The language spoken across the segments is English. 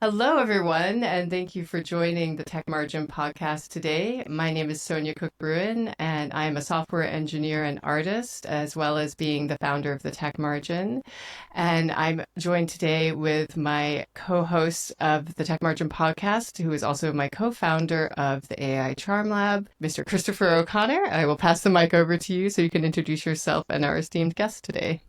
Hello, everyone, and thank you for joining the TechMargin podcast today. My name is Sonia Cook-Broen, and I'm a software engineer and artist, as well as being the founder of the TechMargin. And I'm joined today with my co-host of the TechMargin podcast, who is also my co-founder of the AI Charm Lab, Mr. Christopher O'Connor. I will pass the mic over to you so you can introduce yourself and our esteemed guest today.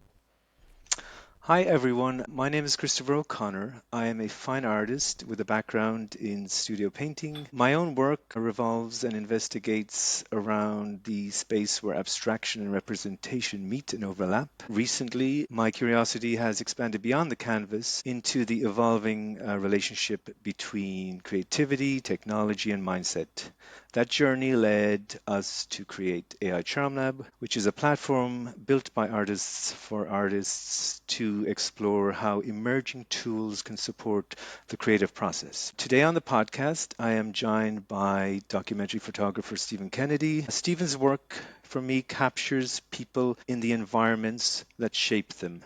Hi everyone, my name is Christopher O'Connor. I am a fine artist with a background in studio painting. My own work revolves and investigates around the space where abstraction and representation meet and overlap. Recently, my curiosity has expanded beyond the canvas into the evolving relationship between creativity, technology, and mindset. That journey led us to create AI Charm Lab, which is a platform built by artists for artists to explore how emerging tools can support the creative process. Today on the podcast, I am joined by documentary photographer Stephen Kennedy. Stephen's work for me captures people in the environments that shape them.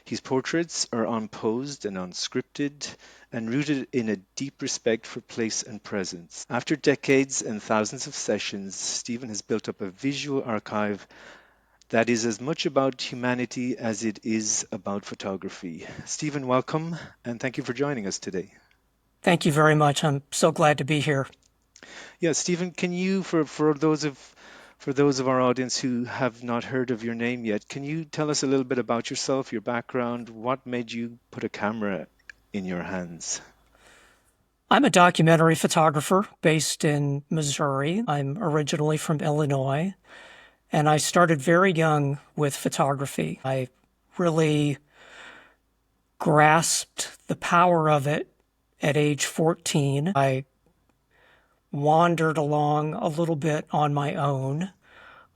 His portraits are unposed and unscripted and rooted in a deep respect for place and presence. After decades and thousands of sessions, Stephen has built up a visual archive that is as much about humanity as it is about photography. Stephen, welcome and thank you for joining us today. Thank you very much. I'm so glad to be here. Yeah, Stephen, can you, for those of our audience who have not heard of your name yet, can you tell us a little bit about yourself, your background, what made you put a camera in your hands? I'm a documentary photographer based in Missouri. I'm originally from Illinois, and I started very young with photography. I really grasped the power of it at age 14. I wandered along a little bit on my own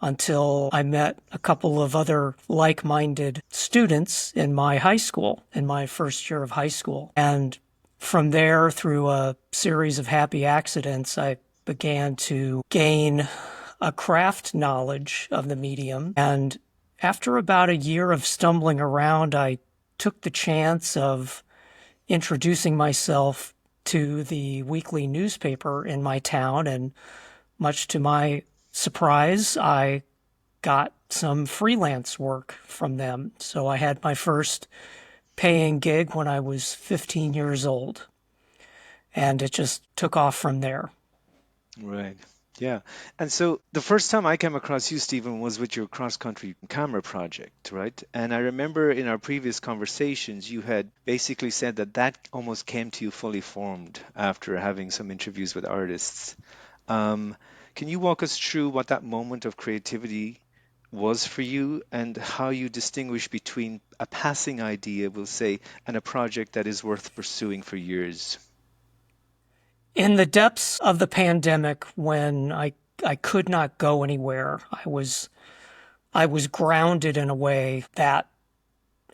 until I met a couple of other like-minded students in my high school, in my first year of high school. And from there, through a series of happy accidents, I began to gain a craft knowledge of the medium. And after about a year of stumbling around, I took the chance of introducing myself to the weekly newspaper in my town, and much to my surprise, I got some freelance work from them. So I had my first paying gig when I was 15 years old, and it just took off from there. Right. Yeah. And so the first time I came across you, Stephen, was with your cross-country camera project, right? And I remember in our previous conversations, you had basically said that that almost came to you fully formed after having some interviews with artists. Um, can you walk us through what that moment of creativity was for you and how you distinguish between a passing idea, we'll say, and a project that is worth pursuing for years? In the depths of the pandemic, when I could not go anywhere, I was grounded in a way that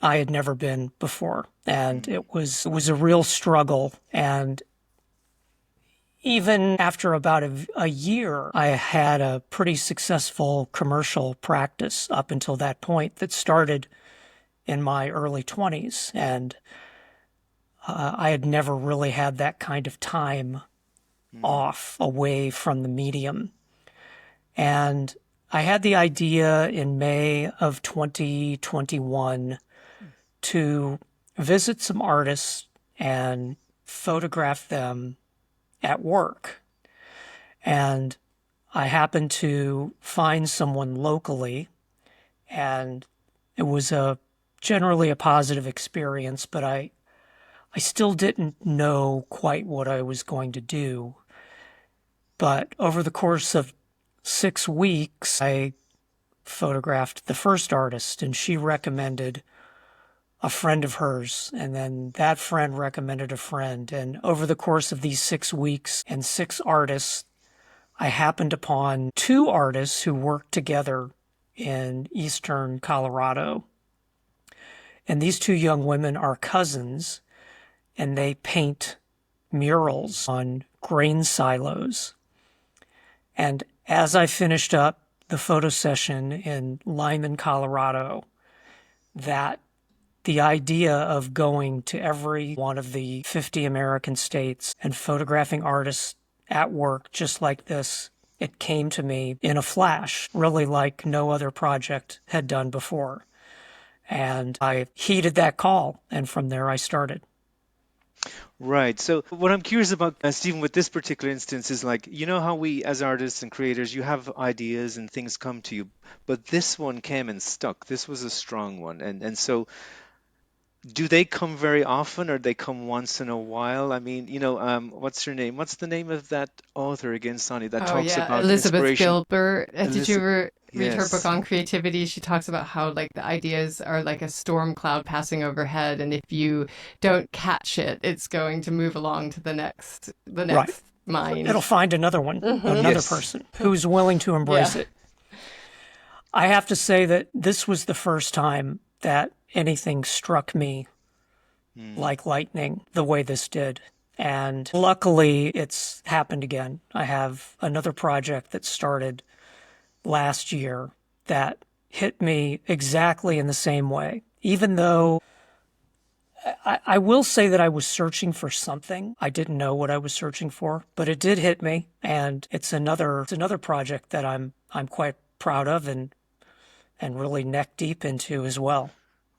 I had never been before. And Mm, it was a real struggle. And even after about a year, I had a pretty successful commercial practice up until that point that started in my early 20s. And I had never really had that kind of time mm, off away from the medium. And I had the idea in May of 2021 to visit some artists and photograph them at work. And I happened to find someone locally, and it was generally a positive experience, but I still didn't know quite what I was going to do. But over the course of 6 weeks, I photographed the first artist, and she recommended a friend of hers, and then that friend recommended a friend. And over the course of these 6 weeks and six artists, I happened upon two artists who worked together in eastern Colorado. And these two young women are cousins, and they paint murals on grain silos. And as I finished up the photo session in Lyman, Colorado, that the idea of going to every one of the 50 American states and photographing artists at work just like this, it came to me in a flash, really like no other project had done before. And I heeded that call, and from there I started. Right. So what I'm curious about, Stephen, with this particular instance is like, you know how we as artists and creators, you have ideas and things come to you, but this one came and stuck. This was a strong one. And so do they come very often or they come once in a while? I mean, what's her name? What's the name of that author again, Sonny, that Oh talks yeah, about Elizabeth inspiration? Gilbert. Did you Elizabeth. ever read her book Yes. on creativity? She talks about how like the ideas are like a storm cloud passing overhead, and if you don't catch it, it's going to move along to the Right. next mind. It'll find another one, another Yes. person who's willing to embrace Yeah. it. I have to say that this was the first time that anything struck me like lightning the way this did. And luckily, it's happened again. I have another project that started last year that hit me exactly in the same way. Even though I will say that I was searching for something, I didn't know what I was searching for, but it did hit me, and it's another project that I'm quite proud of and really neck deep into as well.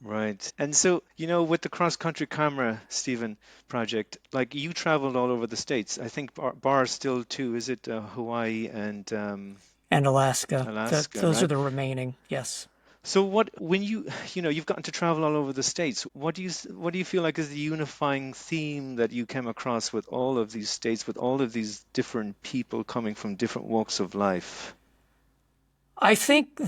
Right. And so, with the Cross-Country Camera, Stephen, project, like you traveled all over the States. I think bar still too, is it Hawaii and And Alaska, Alaska, those are right? the remaining, yes. So when you've gotten to travel all over the States, what do you feel like is the unifying theme that you came across with all of these states, with all of these different people coming from different walks of life? I think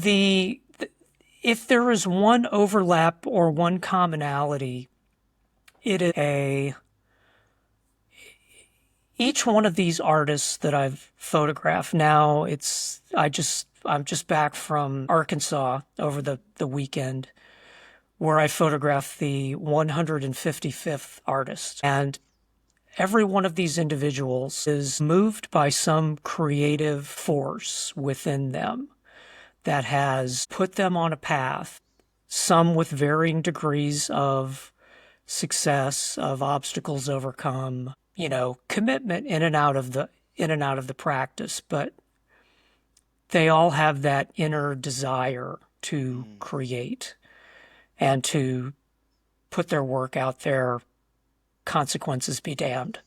if there is one overlap or one commonality, it is each one of these artists that I've photographed. Now I'm just back from Arkansas over the weekend where I photographed the 155th artist. And every one of these individuals is moved by some creative force within them that has put them on a path, some with varying degrees of success, of obstacles overcome, commitment in and out of the practice, but they all have that inner desire to create and to put their work out there, consequences be damned.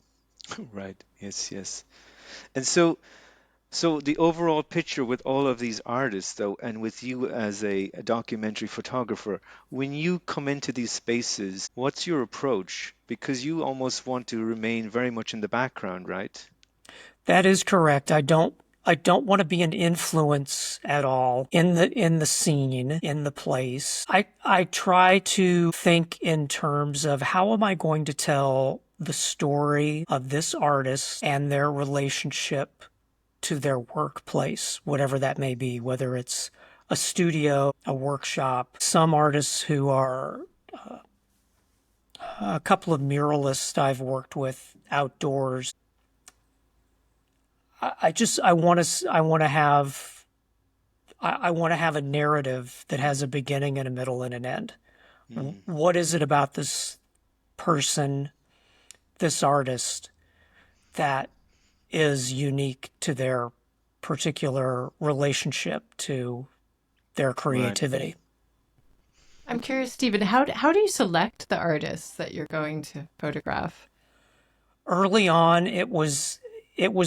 Right. Yes, yes. And so the overall picture with all of these artists, though, and with you as a documentary photographer, when you come into these spaces, what's your approach? Because you almost want to remain very much in the background, right? That is correct. I don't want to be an influence at all in the scene, in the place. I try to think in terms of how am I going to tell the story of this artist and their relationship to their workplace, whatever that may be, whether it's a studio, a workshop. Some artists who are a couple of muralists I've worked with outdoors. I want to have a narrative that has a beginning and a middle and an end. Mm, What is it about this person, this artist, that is unique to their particular relationship to their right. creativity? I'm curious, Stephen, how do you select the artists that you're going to photograph? Early on, it was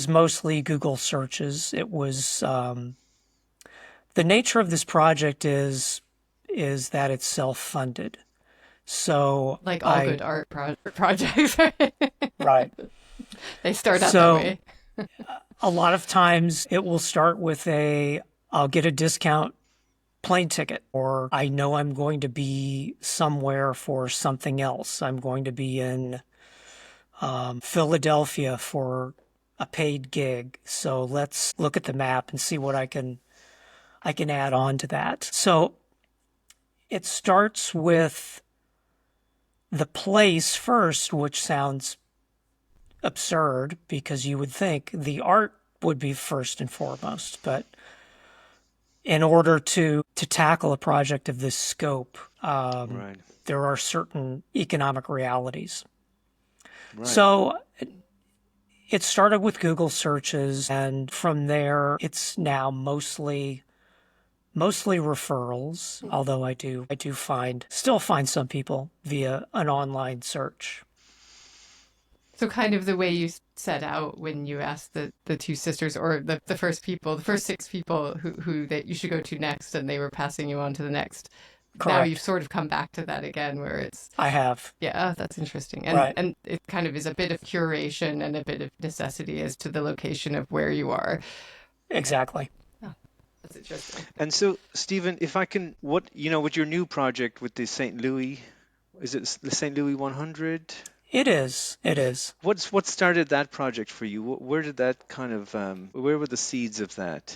mostly Google searches. It was the nature of this project is that it's self-funded. So Like all good art projects, right? right. They start out that So way. a lot of times it will start with I'll get a discount plane ticket, or I know I'm going to be somewhere for something else. I'm going to be in Philadelphia for a paid gig. So let's look at the map and see what I can add on to that. So it starts with the place first, which sounds absurd because you would think the art would be first and foremost. But in order to to tackle a project of this scope, Right. there are certain economic realities. Right. So it started with Google searches, and from there, it's now mostly referrals, although I do still find some people via an online search. So kind of the way you set out when you asked the two sisters, or the first six people who that you should go to next, and they were passing you on to the next. Correct. Now you've sort of come back to that again, where it's... I have. Yeah, that's interesting. Right. And it kind of is a bit of curation and a bit of necessity as to the location of where you are. Exactly. Oh, that's interesting. And so, Stephen, if I can, with your new project with the St. Louis, is it the St. Louis 100? It is. What started that project for you? Where did that kind of, where were the seeds of that?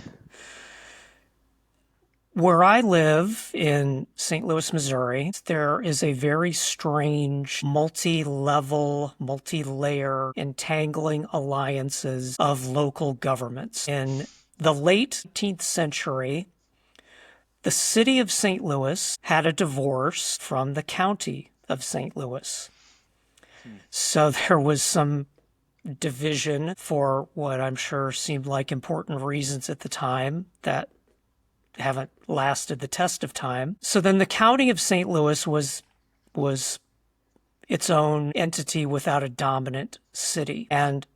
Where I live in St. Louis, Missouri, there is a very strange multi-level, multi-layer entangling alliances of local governments. In the late 18th century, the city of St. Louis had a divorce from the county of St. Louis. So there was some division for what I'm sure seemed like important reasons at the time that haven't lasted the test of time. So then the county of St. Louis was its own entity without a dominant city. And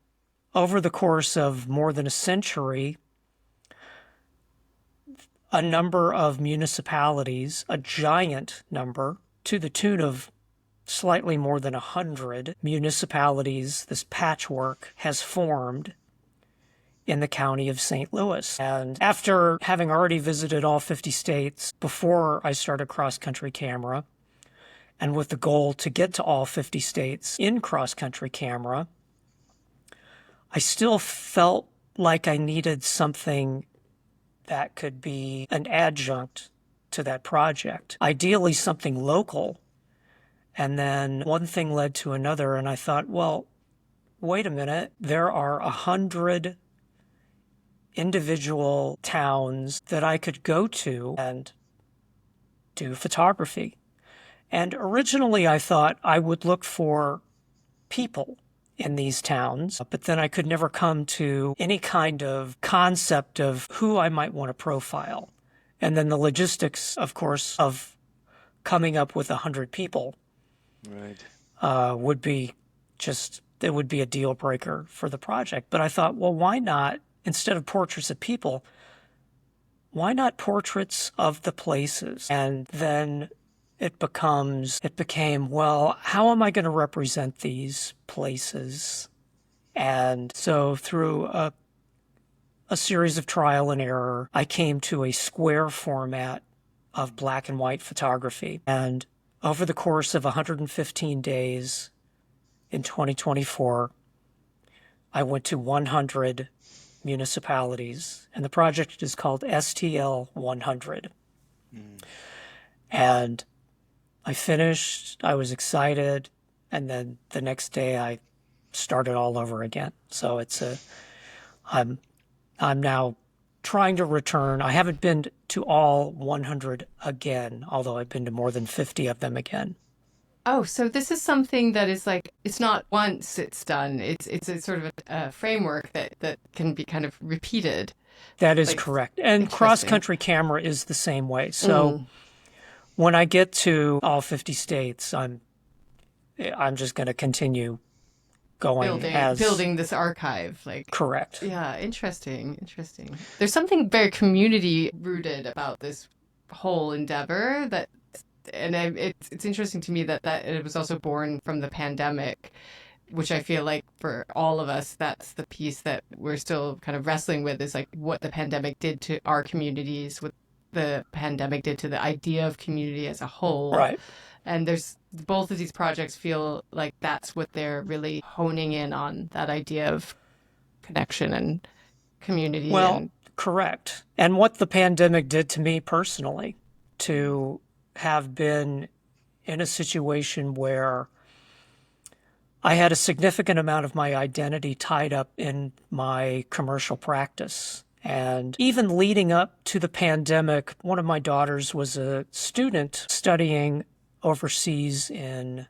over the course of more than a century, a number of municipalities, a giant number, to the tune of slightly more than 100 municipalities, this patchwork has formed in the county of St. Louis. And after having already visited all 50 states before I started Cross-Country Camera, and with the goal to get to all 50 states in Cross-Country Camera, I still felt like I needed something that could be an adjunct to that project. Ideally, something local. And then one thing led to another, and I thought, well, wait a minute, there are 100 individual towns that I could go to and do photography. And originally I thought I would look for people in these towns, but then I could never come to any kind of concept of who I might want to profile. And then the logistics, of course, of coming up with 100 people would be it would be a deal breaker for the project. But I thought, well, why not, instead of portraits of people, why not portraits of the places? And then it became, well, how am I going to represent these places? And so through a series of trial and error, I came to a square format of black and white photography. And over the course of 115 days in 2024, I went to 100 municipalities, and the project is called STL 100. And I finished, I was excited, and then the next day I started all over again. So I'm now trying to return. I haven't been to all 100 again, although I've been to more than 50 of them again. Oh, so this is something that is like, it's not once it's done. It's a sort of a framework that can be kind of repeated. That is correct. And Cross-Country Camera is the same way. So when I get to all 50 states, I'm just going to continue going building this archive. Correct. Yeah, interesting. There's something very community rooted about this whole endeavor it's interesting to me that it was also born from the pandemic, which I feel like for all of us, that's the piece that we're still kind of wrestling with, is like what the pandemic did to our communities, what the pandemic did to the idea of community as a whole. Right. And there's both of these projects feel like that's what they're really honing in on, that idea of connection and community. Well, correct. And what the pandemic did to me personally, to have been in a situation where I had a significant amount of my identity tied up in my commercial practice And even leading up to the pandemic, one of my daughters was a student studying overseas in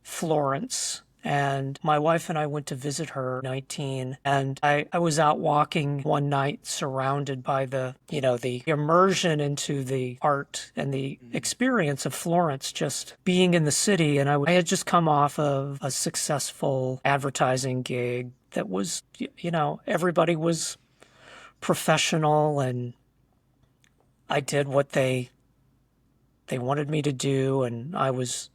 Florence. And my wife and I went to visit her, 19, and I was out walking one night surrounded by the immersion into the art and the experience of Florence, just being in the city. And I had just come off of a successful advertising gig that was, everybody was professional, and I did what they wanted me to do, and I was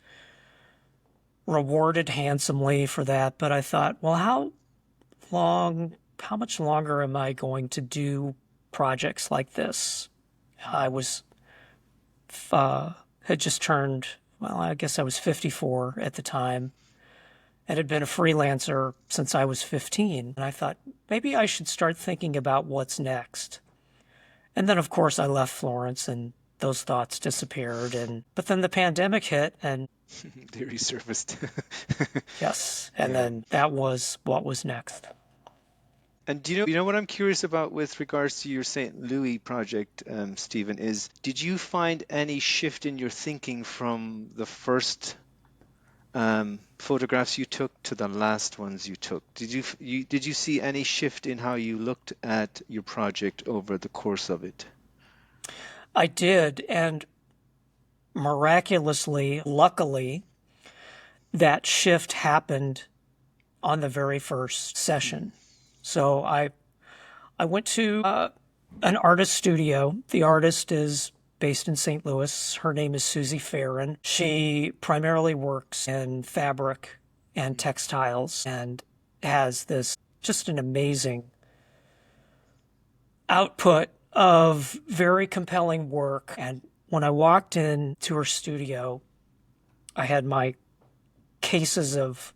rewarded handsomely for that. But I thought, well, how much longer am I going to do projects like this? I was had just turned, well, I guess I was 54 at the time, and had been a freelancer since I was 15. And I thought, maybe I should start thinking about what's next. And then, of course, I left Florence, and those thoughts disappeared. But then the pandemic hit, and they resurfaced. yes, and then that was what was next. And do you know what I'm curious about with regards to your St. Louis project, Stephen, is did you find any shift in your thinking from the first photographs you took to the last ones you took? Did you see any shift in how you looked at your project over the course of it? I did, and miraculously, luckily, that shift happened on the very first session. So I went to an artist studio. The artist is based in St. Louis. Her name is Susie Farron. She primarily works in fabric and textiles and has this just an amazing output of very compelling work. And when I walked into her studio, I had my cases of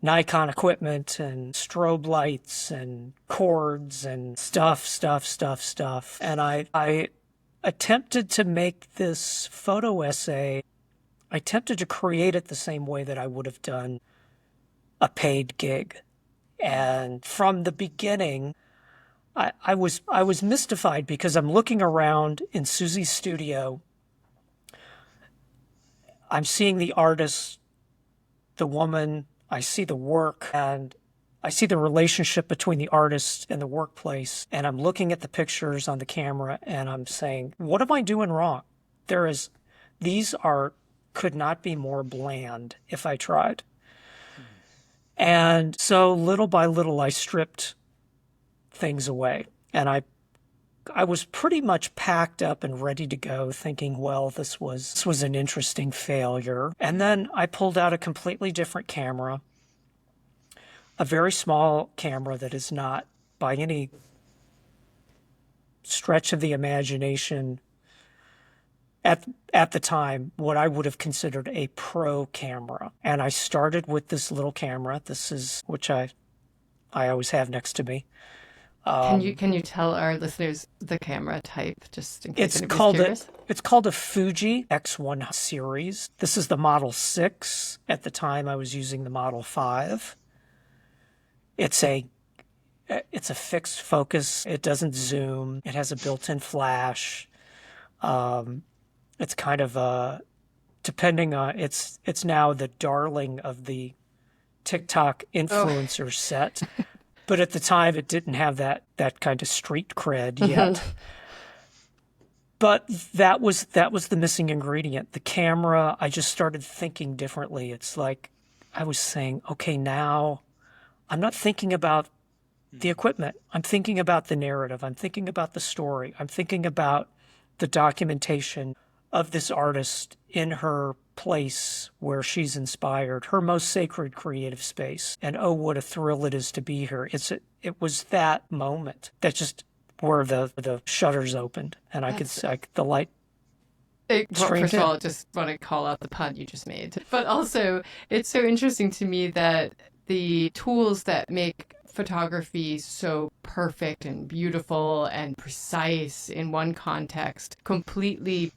Nikon equipment and strobe lights and cords and stuff. And I attempted to make this photo essay. I attempted to create it the same way that I would have done a paid gig. And from the beginning, I was mystified because I'm looking around in Susie's studio. I'm seeing the artist, the woman, I see the work, and I see the relationship between the artist and the workplace. And I'm looking at the pictures on the camera and I'm saying, what am I doing wrong? These could not be more bland if I tried. And so little by little, I stripped things away. And I was pretty much packed up and ready to go, thinking, well, this was an interesting failure. And then I pulled out a completely different camera, a very small camera that is not by any stretch of the imagination at the time what I would have considered a pro camera. And I started with this little camera. This is, which I always have next to me. Can you tell our listeners the camera type, just in case anybody's curious? It's called a Fuji X1 series. This is the Model 6. At the time, I was using the Model 5. It's a fixed focus. It doesn't zoom. It has a built-in flash. It's kind of depending on it's now the darling of the TikTok influencer set. But at the time, it didn't have that kind of street cred yet. But that was the missing ingredient. The camera, I just started thinking differently. It's like I was saying, okay, now I'm not thinking about the equipment. I'm thinking about the narrative. I'm thinking about the story. I'm thinking about the documentation of this artist in her place where she's inspired, her most sacred creative space. And oh, what a thrill it is to be here. It was that moment that just where the shutters opened and the light. Well, first of all, I just want to call out the pun you just made. But also, it's so interesting to me that the tools that make photography so perfect and beautiful and precise in one context completely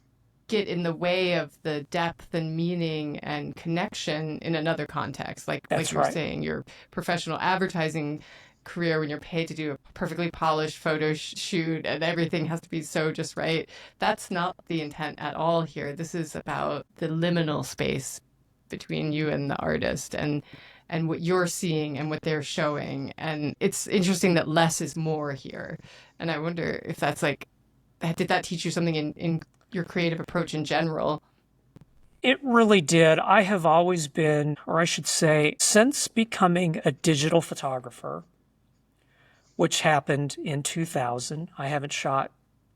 get in the way of the depth and meaning and connection in another context. Like you were saying, your professional advertising career when you're paid to do a perfectly polished photo shoot and everything has to be so just right. That's not the intent at all here. This is about the liminal space between you and the artist, and what you're seeing and what they're showing. And it's interesting that less is more here. And I wonder if that's like, did that teach you something in your creative approach in general? It really did. I have always been, or I should say, since becoming a digital photographer, which happened in 2000, I haven't shot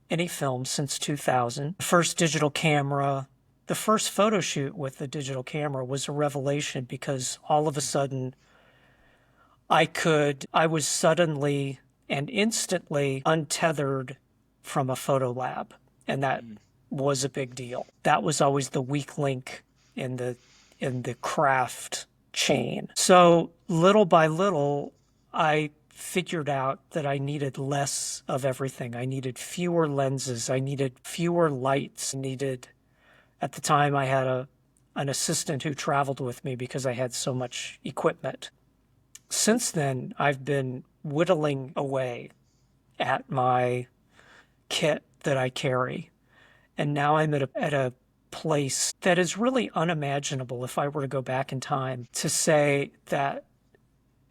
any film since 2000. The first digital camera, the first photo shoot with the digital camera was a revelation because all of a sudden I was suddenly and instantly untethered from a photo lab. And that was a big deal. That was always the weak link in the craft chain. So little by little, I figured out that I needed less of everything. I needed fewer lenses. I needed fewer lights. At the time, I had an assistant who traveled with me because I had so much equipment. Since then, I've been whittling away at my kit that I carry. And now I'm at a place that is really unimaginable if I were to go back in time to say that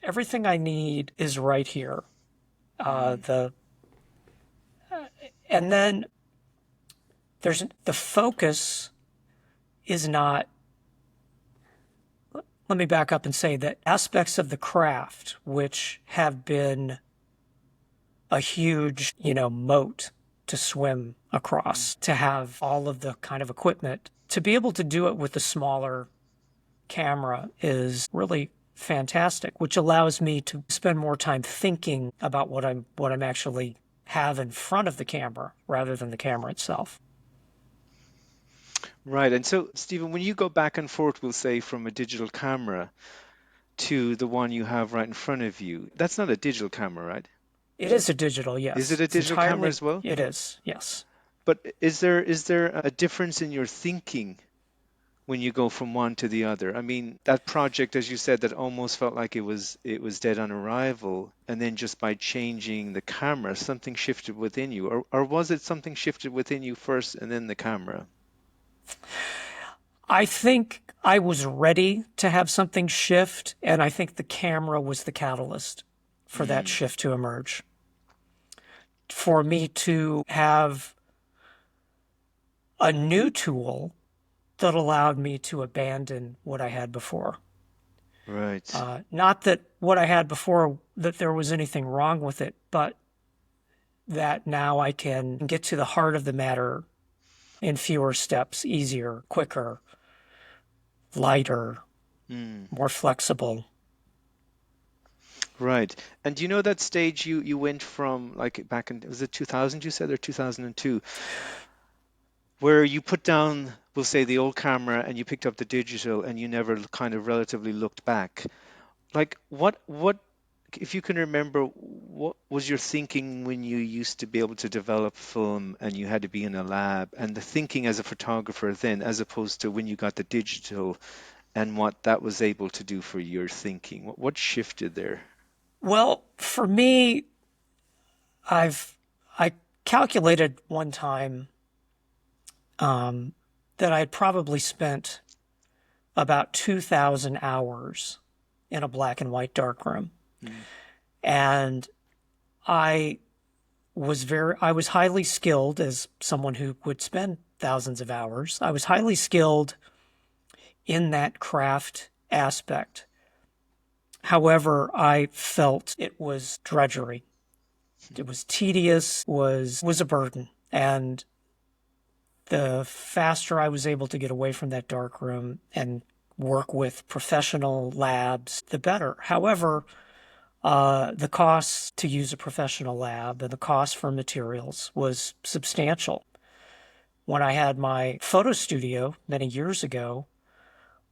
everything I need is right here. And then the focus is not. Let me back up and say that aspects of the craft, which have been a huge, moat to swim across, to have all of the kind of equipment, to be able to do it with a smaller camera is really fantastic, which allows me to spend more time thinking about what I'm actually have in front of the camera rather than the camera itself. Right. And so, Stephen, when you go back and forth, we'll say from a digital camera to the one you have right in front of you, that's not a digital camera, right? It is a digital, yes. Is it a digital camera as well? It is, yes. But is there a difference in your thinking when you go from one to the other? I mean, that project, as you said, that almost felt like it was dead on arrival, and then just by changing the camera, something shifted within you, or was it something shifted within you first and then the camera? I think I was ready to have something shift, and I think the camera was the catalyst for that shift to emerge. For me to have a new tool that allowed me to abandon what I had before. Right. Not that what I had before, that there was anything wrong with it, but that now I can get to the heart of the matter in fewer steps, easier, quicker, lighter, more flexible. Right. And do you know that stage you went from, like back in, was it 2000 you said, or 2002, where you put down, we'll say, the old camera and you picked up the digital and you never kind of relatively looked back? Like what if you can remember, what was your thinking when you used to be able to develop film and you had to be in a lab, and the thinking as a photographer then, as opposed to when you got the digital, and what that was able to do for your thinking? What shifted there? Well, for me, I calculated one time that I had probably spent about 2,000 hours in a black and white darkroom. And I was highly skilled as someone who would spend thousands of hours. I was highly skilled in that craft aspect. However, I felt it was drudgery. It was tedious, was a burden. And the faster I was able to get away from that darkroom and work with professional labs, the better. However, the cost to use a professional lab and the cost for materials was substantial. When I had my photo studio many years ago,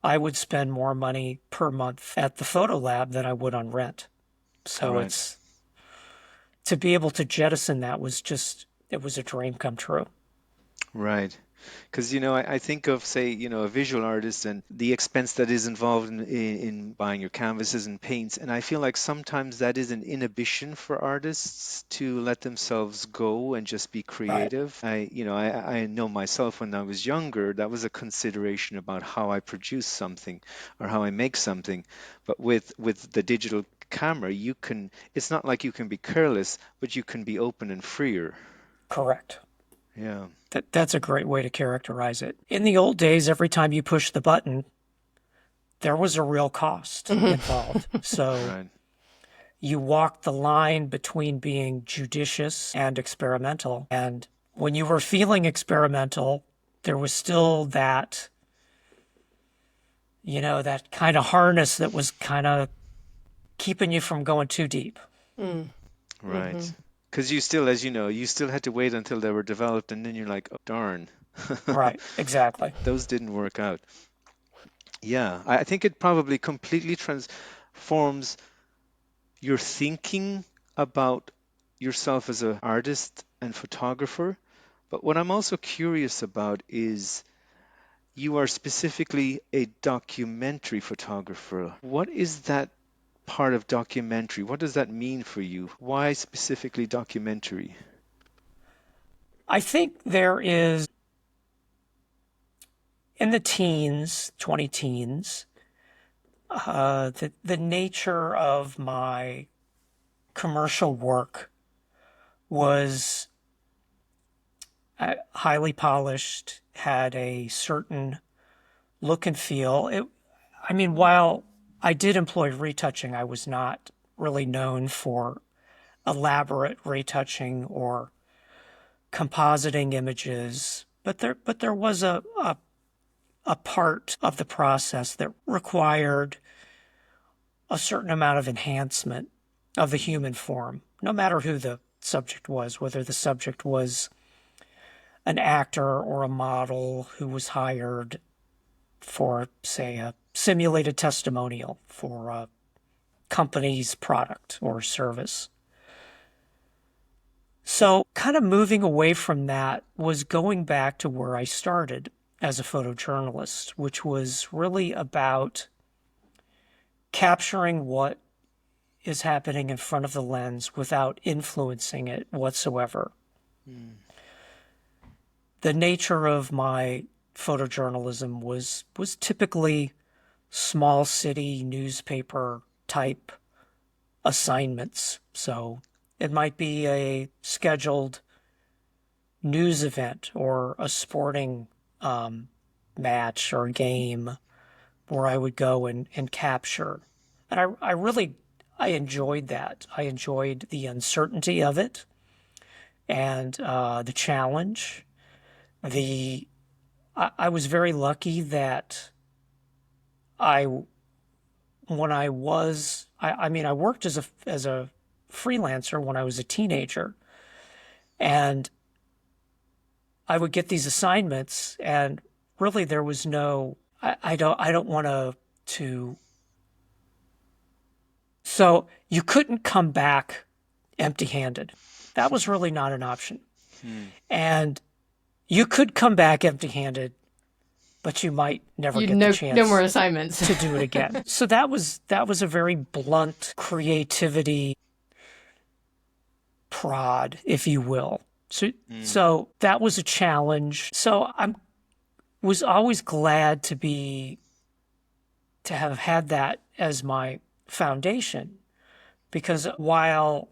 I would spend more money per month at the photo lab than I would on rent. So Right. to be able to jettison that was it was a dream come true. Right. Because, I think of, say, a visual artist and the expense that is involved in buying your canvases and paints. And I feel like sometimes that is an inhibition for artists to let themselves go and just be Right. creative. I know myself when I was younger, that was a consideration about how I produce something or how I make something. But with the digital camera, it's not like you can be careless, but you can be open and freer. Correct. Yeah. That's a great way to characterize it. In the old days, every time you push the button, there was a real cost involved. So Right. you walked the line between being judicious and experimental. And when you were feeling experimental, there was still that, that kind of harness that was kind of keeping you from going too deep. Right. Because you still, as you know, you still had to wait until they were developed, and then you're like, oh, darn, Right, exactly. those didn't work out. Yeah, I think it probably completely transforms your thinking about yourself as an artist and photographer. But what I'm also curious about is you are specifically a documentary photographer. What is that part of documentary? What does that mean for you? Why specifically documentary? I think there is, in the teens, 20 teens, the nature of my commercial work was highly polished, had a certain look and feel. While I did employ retouching, I was not really known for elaborate retouching or compositing images. But there was a part of the process that required a certain amount of enhancement of the human form, no matter who the subject was, whether the subject was an actor or a model who was hired for, say, a simulated testimonial for a company's product or service. So, kind of moving away from that was going back to where I started as a photojournalist, which was really about capturing what is happening in front of the lens without influencing it whatsoever. The nature of my photojournalism was typically small city newspaper type assignments. So it might be a scheduled news event or a sporting match or game where I would go and capture. And I enjoyed that. I enjoyed the uncertainty of it and the challenge. I was very lucky that I worked as a freelancer when I was a teenager, and I would get these assignments, and really there was no I don't want to. So you couldn't come back empty-handed. That was really not an option. And you could come back empty-handed, but you might never get the chance no more assignments to do it again. So that was a very blunt creativity prod, if you will. So that was a challenge. So I was always glad to have had that as my foundation, because while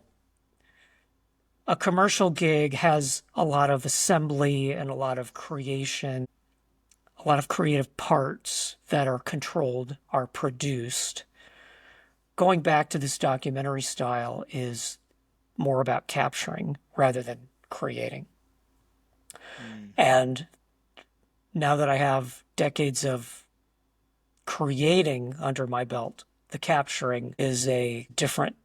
a commercial gig has a lot of assembly and a lot of creation, a lot of creative parts that are controlled, are produced, going back to this documentary style is more about capturing rather than creating. And now that I have decades of creating under my belt, the capturing is a different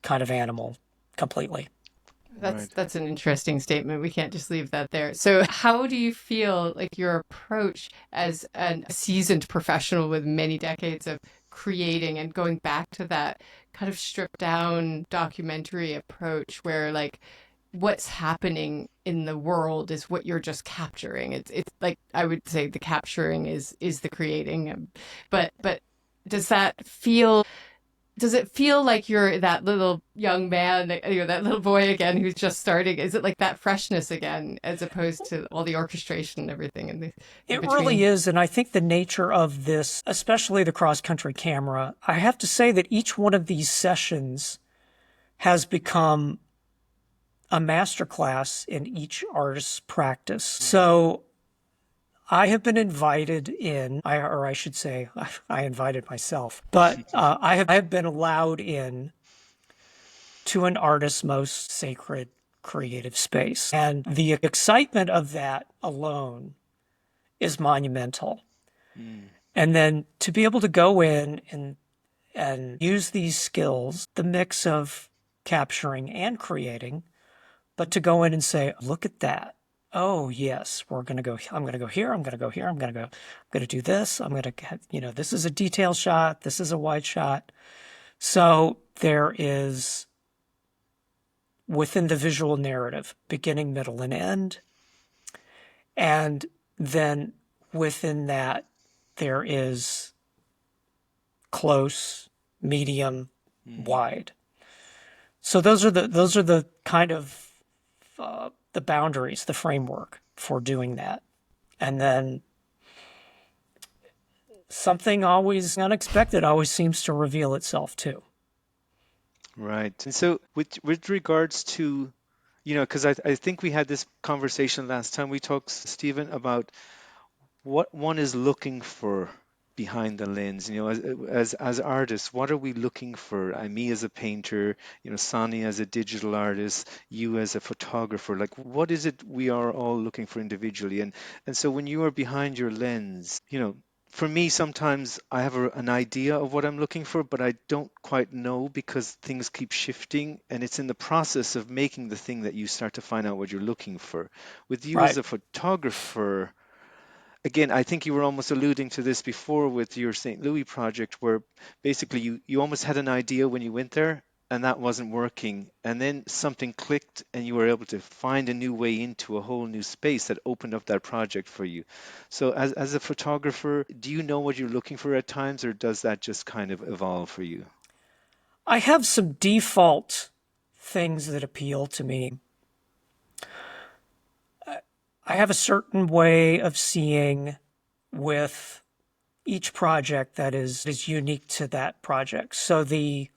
kind of animal completely. That's an interesting statement. We can't just leave that there. So how do you feel like your approach as a seasoned professional with many decades of creating and going back to that kind of stripped down documentary approach where like what's happening in the world is what you're just capturing. It's like I would say the capturing is the creating. But does that feel does it feel like you're that little young man, that little boy again who's just starting? Is it like that freshness again, as opposed to all the orchestration and everything in It really between? is. And I think the nature of this, especially the cross-country camera, I have to say that each one of these sessions has become a masterclass in each artist's practice. So I have been invited in, or I should say, I invited myself, but I have been allowed in to an artist's most sacred creative space. And the excitement of that alone is monumental. And then to be able to go in and use these skills, the mix of capturing and creating, but to go in and say, look at that. Oh, yes, I'm going to go here. I'm going to go here. I'm going to do this. I'm going to, this is a detail shot. This is a wide shot. So there is, within the visual narrative, beginning, middle, and end. And then within that, there is close, medium, wide. So those are the kind of the boundaries, the framework for doing that. And then something always unexpected always seems to reveal itself too. Right. And so with regards to, because I think we had this conversation last time we talked, Stephen, about what one is looking for behind the lens. As artists, what are we looking for? Me as a painter, Sonia as a digital artist, you as a photographer. Like, what is it we are all looking for individually? And so when you are behind your lens, for me, sometimes I have an idea of what I'm looking for, but I don't quite know because things keep shifting, and it's in the process of making the thing that you start to find out what you're looking for. With you as Right. a photographer, again, I think you were almost alluding to this before with your St. Louis project, where basically you almost had an idea when you went there and that wasn't working. And then something clicked and you were able to find a new way into a whole new space that opened up that project for you. So as a photographer, do you know what you're looking for at times, or does that just kind of evolve for you? I have some default things that appeal to me. I have a certain way of seeing with each project that is unique to that project. So the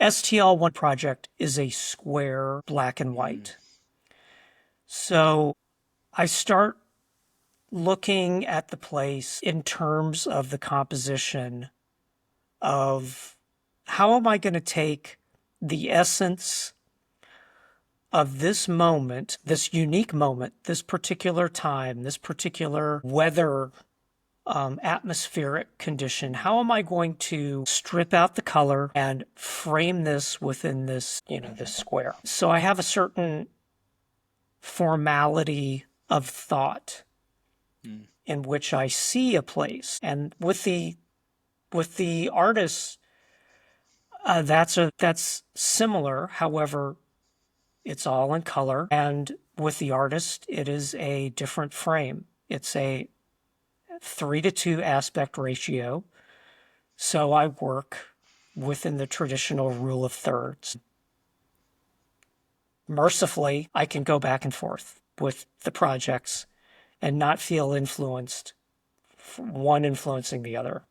STL1 project is a square black and white. So I start looking at the place in terms of the composition of how am I going to take the essence of this moment, this unique moment, this particular time, this particular weather, atmospheric condition. How am I going to strip out the color and frame this within this, this square? So I have a certain formality of thought in which I see a place. And with the artists, that's similar. However, it's all in color. And with the artist, it is a different frame. It's a 3:2 aspect ratio. So I work within the traditional rule of thirds. Mercifully, I can go back and forth with the projects and not feel influenced, one influencing the other.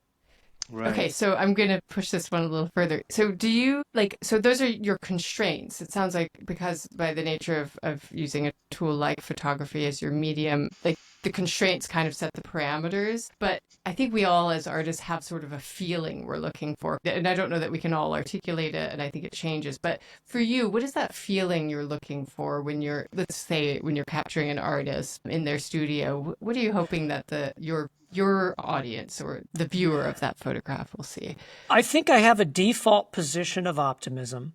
Right. Okay, so I'm going to push this one a little further. So do you so those are your constraints. It sounds like because by the nature of using a tool like photography as your medium, like the constraints kind of set the parameters. But I think we all as artists have sort of a feeling we're looking for. And I don't know that we can all articulate it, and I think it changes. But for you, what is that feeling you're looking for when let's say, when you're capturing an artist in their studio? What are you hoping that your audience or the viewer of that photograph will see? I think I have a default position of optimism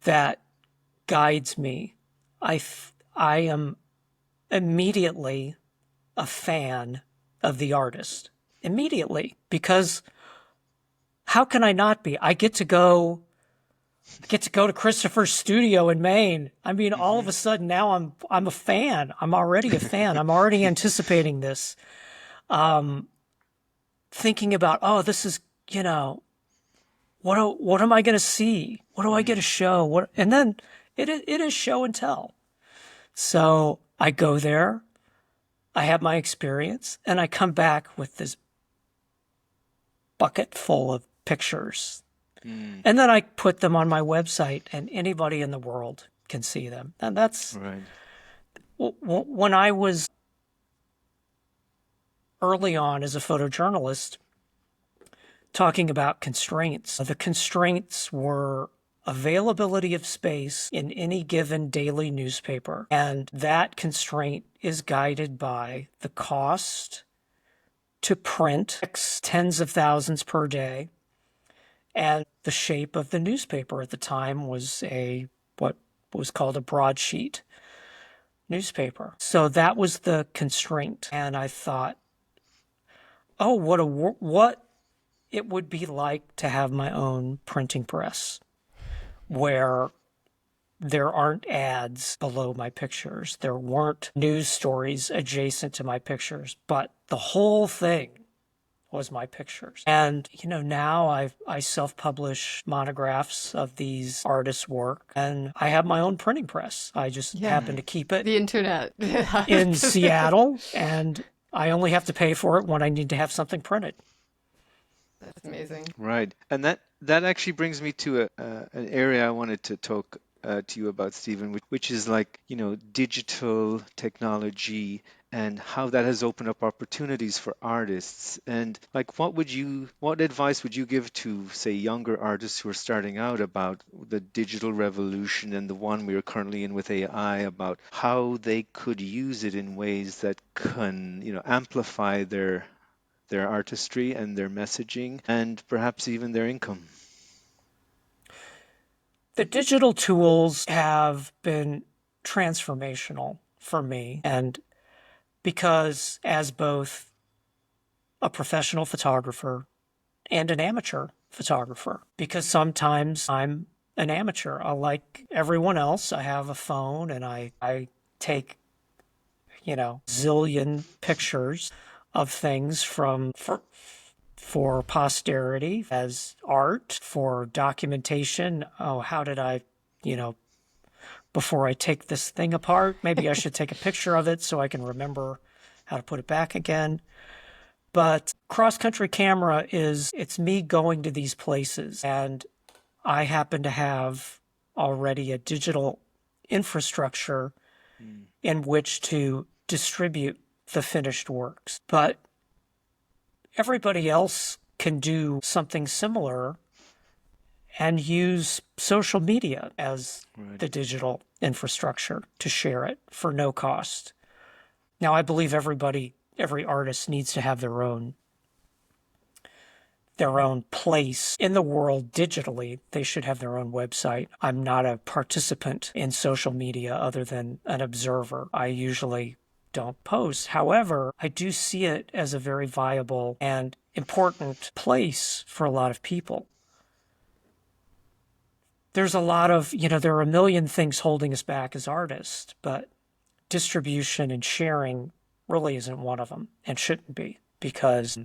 that guides me. I am immediately a fan of the artist. Immediately. Because how can I not be? I get to go I get to go to Christopher's studio in Maine. I mean, all of a sudden now I'm a fan. I'm already a fan. I'm already anticipating this. Thinking about, oh, this is, what am I going to see? What do I get to show? And then it is show and tell. So I go there, I have my experience, and I come back with this bucket full of pictures. And then I put them on my website, and anybody in the world can see them. And that's Right. When I was early on as a photojournalist talking about constraints. The constraints were availability of space in any given daily newspaper. And that constraint is guided by the cost to print tens of thousands per day. And the shape of the newspaper at the time was what was called a broadsheet newspaper. So that was the constraint. And I thought, oh, what it would be like to have my own printing press where there aren't ads below my pictures. There weren't news stories adjacent to my pictures, but the whole thing was my pictures. And, now I self-publish monographs of these artists' work, and I have my own printing press. I just happen to keep it The internet. in Seattle, and I only have to pay for it when I need to have something printed. That's amazing. Right. And that actually brings me to an area I wanted to talk to you about, Stephen, which is like, digital technology and how that has opened up opportunities for artists. And like, what advice would you give to, say, younger artists who are starting out about the digital revolution and the one we are currently in with AI, about how they could use it in ways that can, amplify their artistry and their messaging and perhaps even their income? The digital tools have been transformational for me, and because as both a professional photographer and an amateur photographer, because sometimes I'm an amateur. Like everyone else, I have a phone and I take, zillion pictures of things for posterity as art, for documentation. Oh, how did I, before I take this thing apart, maybe I should take a picture of it so I can remember how to put it back again. But cross-country camera it's me going to these places, and I happen to have already a digital infrastructure in which to distribute the finished works. But everybody else can do something similar and use social media as the digital infrastructure to share it for no cost. Now, I believe every artist needs to have their own place in the world digitally. They should have their own website. I'm not a participant in social media other than an observer. I usually don't post. However, I do see it as a very viable and important place for a lot of people. There's a lot of, there are a million things holding us back as artists, but distribution and sharing really isn't one of them and shouldn't be, because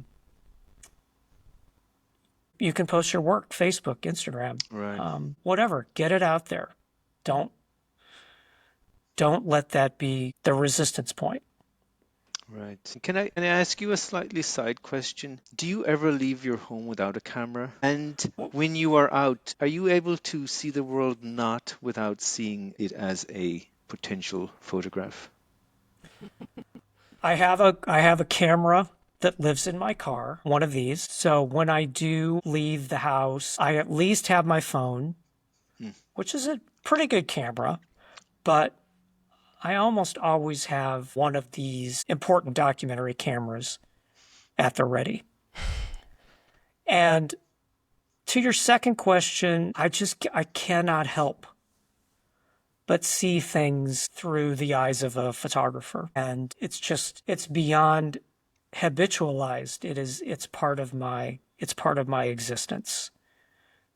you can post your work, Facebook, Instagram, whatever, get it out there. Don't let that be the resistance point. Right. Can I ask you a slightly side question? Do you ever leave your home without a camera? And when you are out, are you able to see the world not without seeing it as a potential photograph? I have a camera that lives in my car, one of these. So when I do leave the house, I at least have my phone, which is a pretty good camera, but I almost always have one of these important documentary cameras at the ready. And to your second question, I cannot help but see things through the eyes of a photographer. And it's beyond habitualized. It's part of my existence.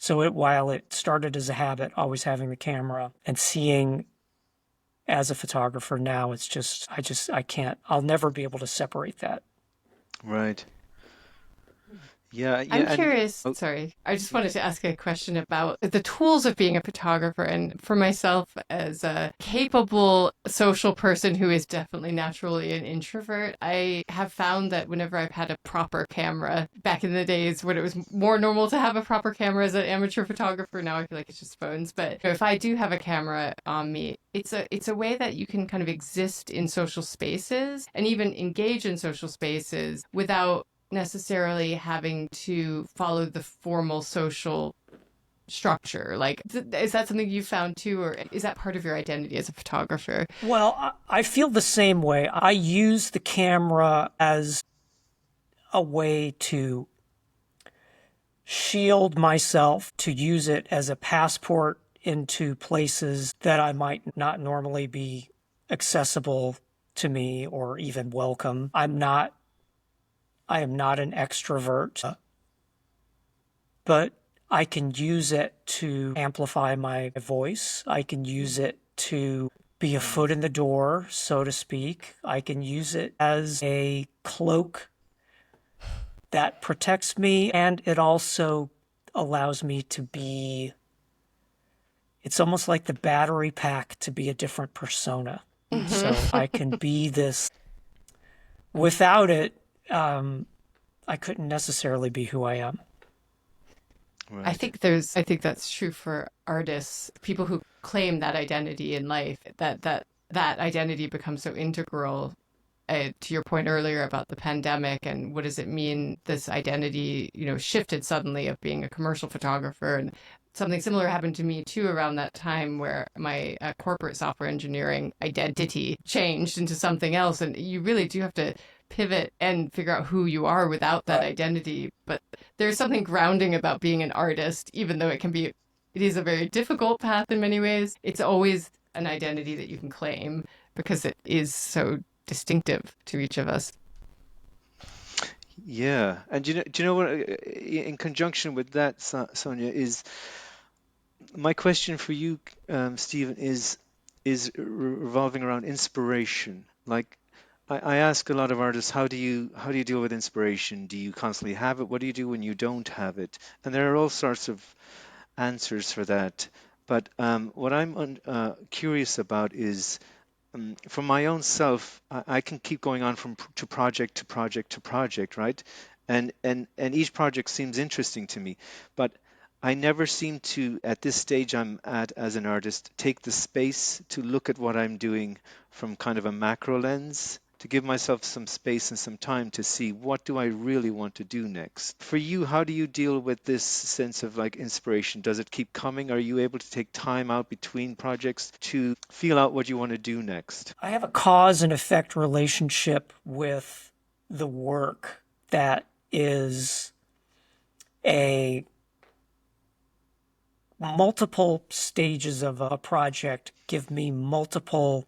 So while it started as a habit, always having the camera and seeing as a photographer now, I can't, I'll never be able to separate that. Right. Yeah, I'm yeah, and curious, oh, sorry, I just wanted to ask a question about the tools of being a photographer. And for myself, as a capable social person who is definitely naturally an introvert, I have found that whenever I've had a proper camera, back in the days when it was more normal to have a proper camera as an amateur photographer, now I feel like it's just phones. But if I do have a camera on me, it's a way that you can kind of exist in social spaces and even engage in social spaces without necessarily having to follow the formal social structure. Like, is that something you found too, or is that part of your identity as a photographer? Well, I feel the same way. I use the camera as a way to shield myself, to use it as a passport into places that I might not normally be accessible to me or even welcome. I am not an extrovert, but I can use it to amplify my voice. I can use it to be a foot in the door, so to speak. I can use it as a cloak that protects me, and it also allows me to be, it's almost like the battery pack to be a different persona. So I can be this. Without it, I couldn't necessarily be who I am. right. I think that's true for artists, people who claim that identity in life, that identity becomes so integral. To your point earlier about the pandemic and what does it mean, this identity, shifted suddenly of being a commercial photographer. And something similar happened to me too around that time where my corporate software engineering identity changed into something else. And you really do have to pivot and figure out who you are without that Right. identity. But there's something grounding about being an artist, even though it is a very difficult path in many ways. It's always an identity that you can claim because it is so distinctive to each of us. Yeah, and do you know what? In conjunction with that, Sonia, is my question for you, Stephen, is revolving around inspiration. Like, I ask a lot of artists, how do you deal with inspiration? Do you constantly have it? What do you do when you don't have it? And there are all sorts of answers for that. But what I'm curious about is, for my own self, I can keep going on from to project to project to project, right? And each project seems interesting to me, but I never seem to, at this stage I'm at as an artist, take the space to look at what I'm doing from kind of a macro lens, to give myself some space and some time to see what do I really want to do next. For you, how do you deal with this sense of like inspiration? Does it keep coming? Are you able to take time out between projects to feel out what you want to do next? I have a cause and effect relationship with the work that is a multiple stages of a project give me multiple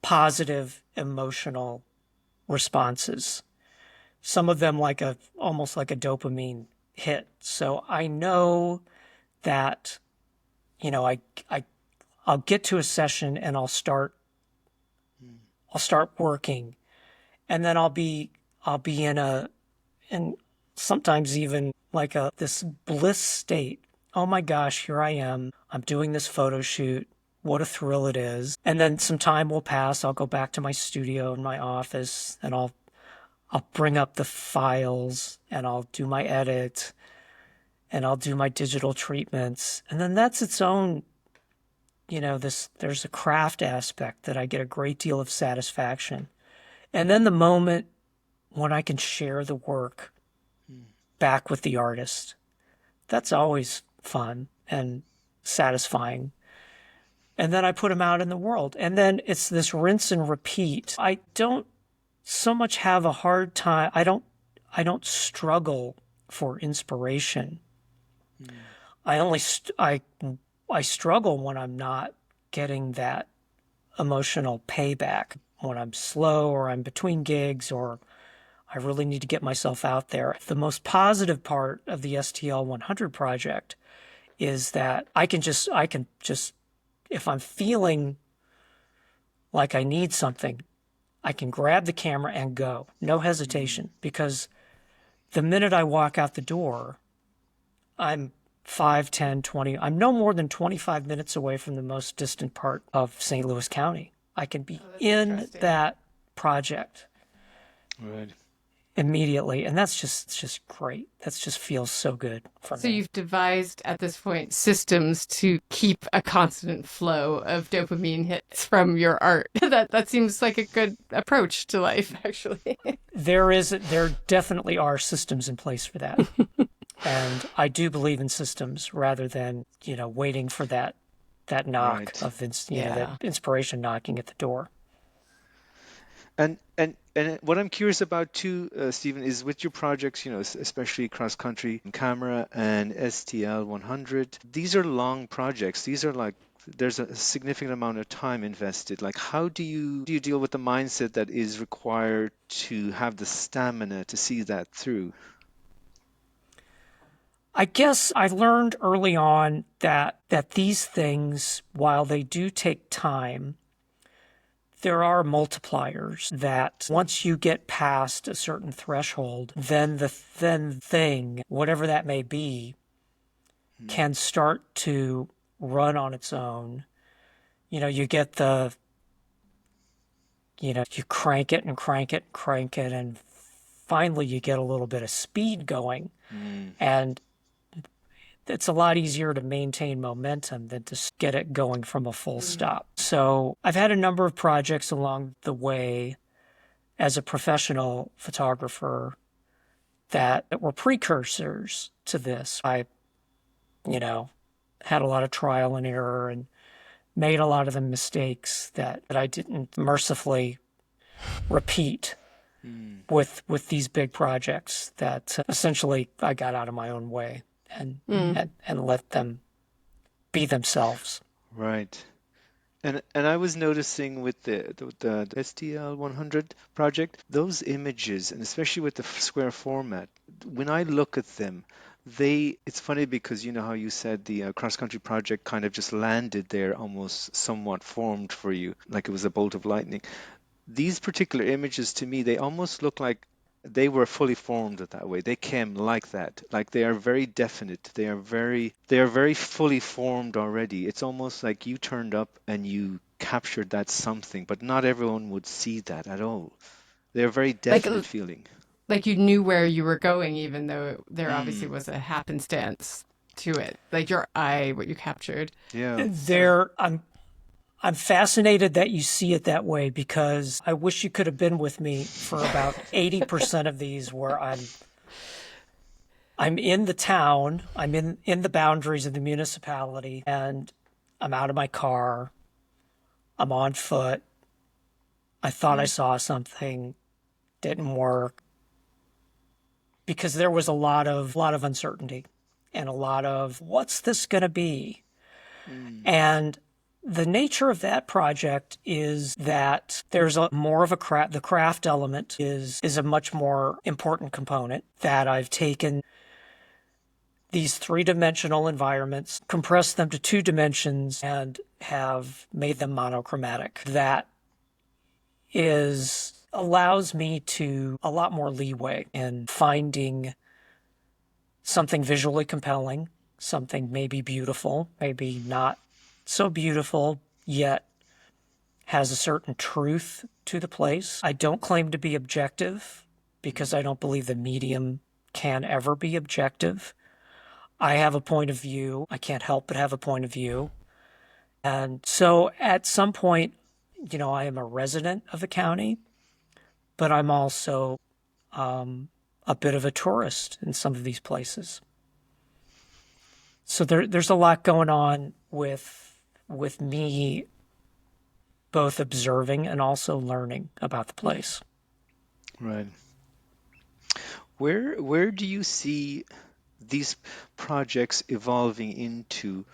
positive emotional responses. Some of them almost like a dopamine hit. So I know that, you know, I'll get to a session and I'll start working, and then I'll be in sometimes even like this bliss state. Oh my gosh, here I am. I'm doing this photo shoot. What a thrill it is. And then some time will pass. I'll go back to my studio in my office and I'll bring up the files and I'll do my edit and I'll do my digital treatments. And then that's its own, there's a craft aspect that I get a great deal of satisfaction. And then the moment when I can share the work back with the artist, that's always fun and satisfying. And then I put them out in the world. And then it's this rinse and repeat. I don't so much have a hard time. I don't struggle for inspiration. I only I struggle when I'm not getting that emotional payback, when I'm slow or I'm between gigs or I really need to get myself out there. The most positive part of the STL 100 project is that I can just, if I'm feeling like I need something, I can grab the camera and go. No hesitation, because the minute I walk out the door, I'm 5, 10, 20, I'm no more than 25 minutes away from the most distant part of St. Louis County. I can be in that project Right. immediately. And that's just great. That's just feels so good for me. So you've devised at this point systems to keep a constant flow of dopamine hits from your art. That seems like a good approach to life, actually. There definitely are systems in place for that. And I do believe in systems rather than, waiting for that knock Right. of, that inspiration knocking at the door. And what I'm curious about too, Stephen, is with your projects, especially Cross-Country Camera and STL 100. These are long projects. These are like there's a significant amount of time invested. Like, how do you deal with the mindset that is required to have the stamina to see that through? I guess I learned early on that these things, while they do take time, there are multipliers that once you get past a certain threshold, then the thing, whatever that may be, can start to run on its own. You get you crank it and crank it and crank it, and finally you get a little bit of speed going. And it's a lot easier to maintain momentum than to get it going from a full stop. So I've had a number of projects along the way as a professional photographer that were precursors to this. I, had a lot of trial and error and made a lot of the mistakes that I didn't mercifully repeat with these big projects, that essentially I got out of my own way and let them be themselves. Right. And I was noticing with the STL 100 project, those images, and especially with the square format, when I look at them, it's funny because you know how you said the cross-country project kind of just landed there almost somewhat formed for you, like it was a bolt of lightning. These particular images to me, they almost look like they were fully formed that way. They came like that. Like they are very definite. They are very fully formed already. It's almost like you turned up and you captured that something, but not everyone would see that at all. They're very Like definite feeling. like you knew where you were going, even though there obviously Mm, was a happenstance to it. Like your eye, what you captured. yeah. I'm fascinated that you see it that way, because I wish you could have been with me for about 80% of these, where I'm in the town, I'm in the boundaries of the municipality, and I'm out of my car, I'm on foot. I thought I saw something, didn't work, because there was a lot of uncertainty and a lot of what's this going to be? Mm, And the nature of that project is that there's a more of the craft element is a much more important component. That I've taken these three-dimensional environments, compressed them to 2 dimensions, and have made them monochromatic. That allows me to a lot more leeway in finding something visually compelling, something maybe beautiful, maybe not so beautiful, yet has a certain truth to the place. I don't claim to be objective, because I don't believe the medium can ever be objective. I have a point of view. I can't help but have a point of view. And so at some point, I am a resident of the county, but I'm also a bit of a tourist in some of these places. So there's a lot going on with me, both observing and also learning about the place. right. Where do you see these projects evolving into,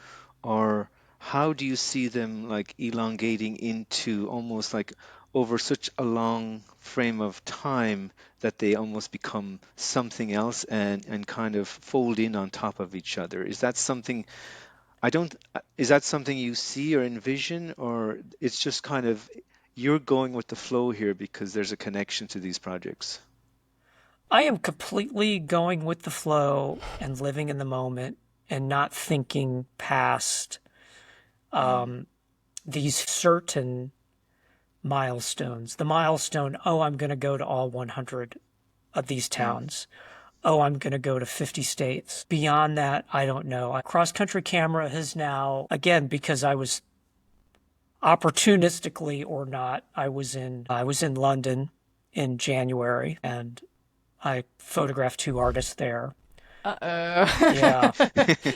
or how do you see them like elongating into almost like over such a long frame of time that they almost become something else and kind of fold in on top of each other. Is that something is that something you see or envision, or it's just kind of you're going with the flow here because there's a connection to these projects? I am completely going with the flow and living in the moment and not thinking past these certain milestones. The milestone, oh, I'm going to go to all 100 of these towns. Oh, I'm going to go to 50 states. Beyond that, I don't know. Cross-Country Camera has now, again, because I was opportunistically or not, I was in London in January, and I photographed 2 artists there. Uh-oh. Yeah.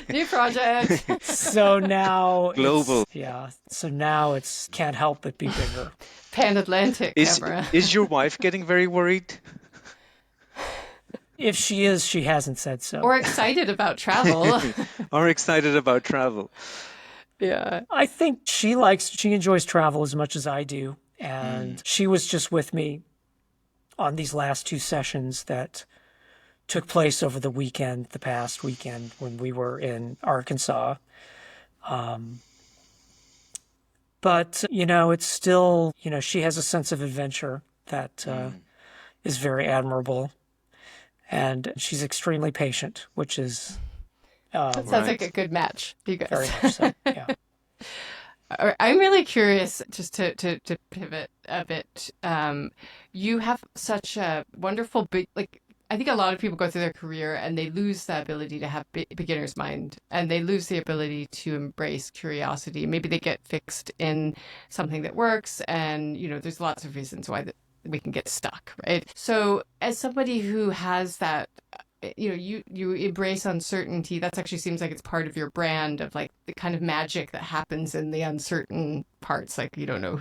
New project. So now Global. So now it's can't help but be bigger. Pan-Atlantic camera. Is your wife getting very worried? If she is, she hasn't said so. Or excited about travel. Or excited about travel? Yeah. I think she enjoys travel as much as I do. And she was just with me on these last 2 sessions that took place over the past weekend when we were in Arkansas. But, it's still, she has a sense of adventure that is very admirable. And she's extremely patient, which is That sounds like a good match, you guys. very much so, yeah. I'm really curious, just to pivot a bit. You have such a wonderful, I think a lot of people go through their career and they lose the ability to have beginner's mind, and they lose the ability to embrace curiosity. Maybe they get fixed in something that works, and, there's lots of reasons why we can get stuck, right? So as somebody who has that, you embrace uncertainty. That actually seems like it's part of your brand of like the kind of magic that happens in the uncertain parts. Like you don't know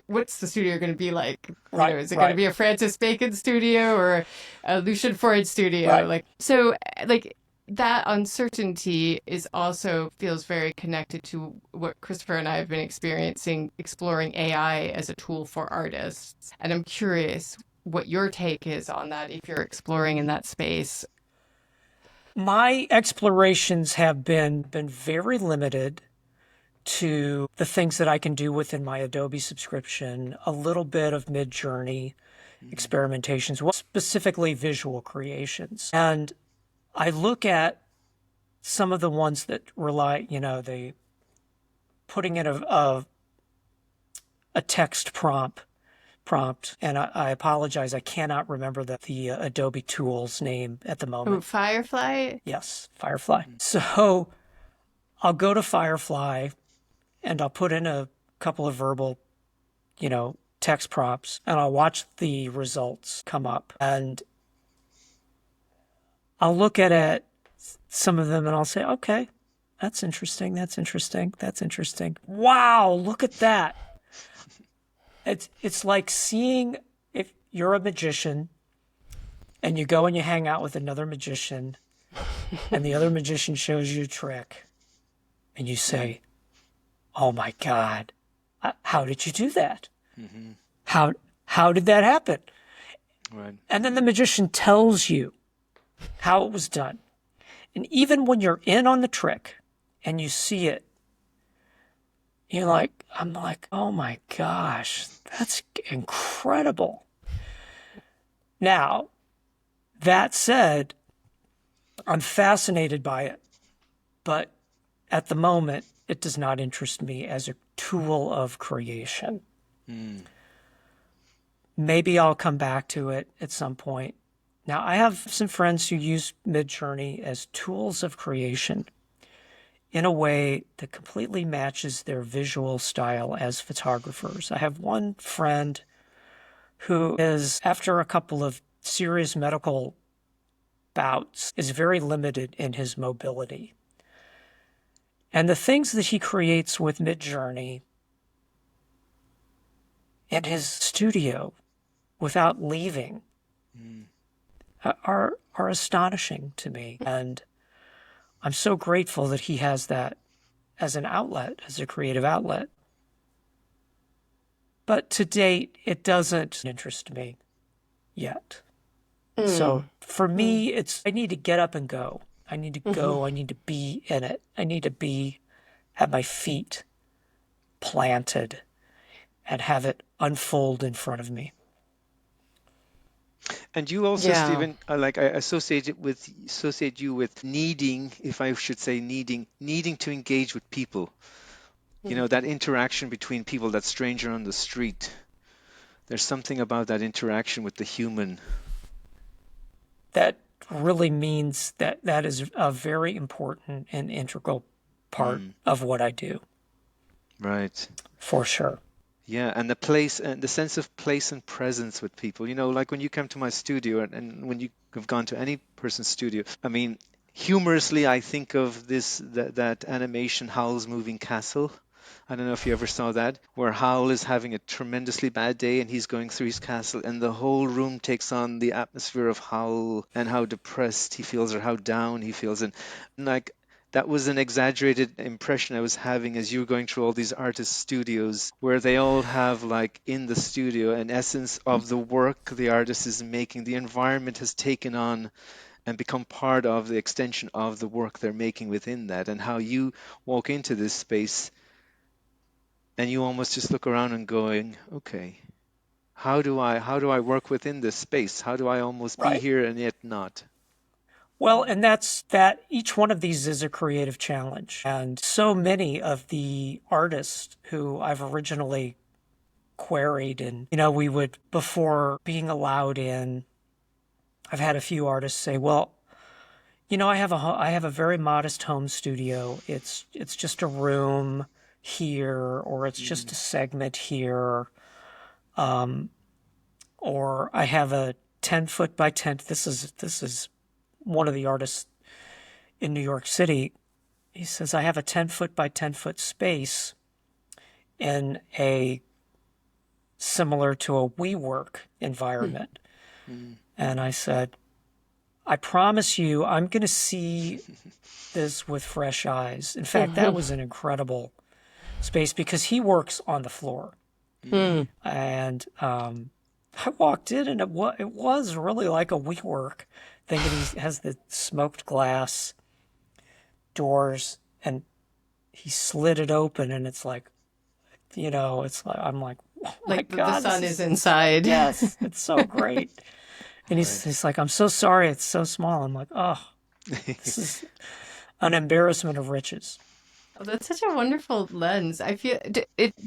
what's the studio going to be like? Right, Is it going to be a Francis Bacon studio or a Lucian Freud studio? Right. Like that uncertainty feels very connected to what Christopher and I have been experiencing, exploring AI as a tool for artists. And I'm curious what your take is on that, if you're exploring in that space. My explorations have been very limited to the things that I can do within my Adobe subscription, a little bit of Mid-Journey experimentations, specifically visual creations. And I look at some of the ones that rely, they putting in a text prompt, and I apologize, I cannot remember the Adobe tool's name at the moment. Oh, Firefly? Yes, Firefly. So I'll go to Firefly and I'll put in a couple of verbal, text prompts, and I'll watch the results come up. And I'll look at some of them and I'll say, okay, that's interesting, that's interesting, that's interesting. Wow, look at that. It's like seeing, if you're a magician and you go and you hang out with another magician and the other magician shows you a trick and you say, oh my God, how did you do that? Mm-hmm. How did that happen? Right. And then the magician tells you how it was done. And even when you're in on the trick and you see it, I'm like, oh my gosh, that's incredible. Now, that said, I'm fascinated by it, but at the moment, it does not interest me as a tool of creation. Maybe I'll come back to it at some point. Now, I have some friends who use Mid-Journey as tools of creation in a way that completely matches their visual style as photographers. I have one friend who is, after a couple of serious medical bouts, is very limited in his mobility. And the things that he creates with Mid-Journey in his studio without leaving are astonishing to me. And I'm so grateful that he has that as an outlet, as a creative outlet. But to date, it doesn't interest me yet. So for me, I need to get up and go. I need to go. I need to be in it. I need to have my feet planted and have it unfold in front of me. And you also, Yeah. Stephen, I associate you with needing, if I should say needing to engage with people. You know, that interaction between people, that stranger on the street. There's something about that interaction with the human. That really means that is a very important and integral part of what I do, Right. for sure. Yeah, and the place and the sense of place and presence with people. You know, like when you come to my studio and when you have gone to any person's studio, I mean, humorously, I think of that animation Howl's Moving Castle. I don't know if you ever saw that, where Howl is having a tremendously bad day and he's going through his castle, and the whole room takes on the atmosphere of Howl and how depressed he feels or how down he feels. And like that was an exaggerated impression I was having as you were going through all these artist studios where they all have, like, in the studio an essence of the work the artist is making. The environment has taken on and become part of the extension of the work they're making within that, and how you walk into this space and you almost just look around and going, okay, how do I work within this space? How do I almost be Right. here and yet not? Well, and that's that each one of these is a creative challenge. And so many of the artists who I've originally queried, and, we would, before being allowed in, I've had a few artists say, well, I have a very modest home studio. It's just a room here, or it's just a segment here. Or I have a 10-foot by 10. This is one of the artists in New York City. He says, I have a 10-foot by 10-foot space in a similar to a WeWork environment. And I said, I promise you, I'm going to see this with fresh eyes. In fact, that was an incredible space because he works on the floor. And I walked in and it was really like a WeWork, thinking he has the smoked glass doors, and he slid it open, and it's like, it's like, I'm like, oh my Like God, the sun is inside. yes, it's so great. And he's like, I'm so sorry, it's so small. I'm like, oh, this is an embarrassment of riches. Oh, that's such a wonderful lens. I feel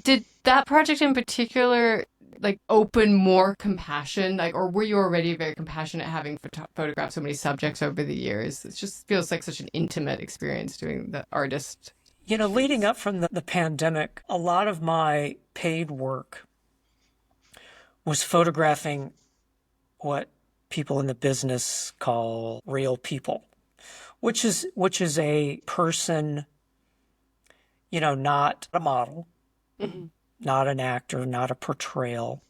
did that project in particular like open more compassion, like, or were you already very compassionate having photographed so many subjects over the years? It just feels like such an intimate experience doing the artist. Leading up from the pandemic, a lot of my paid work was photographing what people in the business call real people, which is a person, not a model, not an actor, not a portrayal,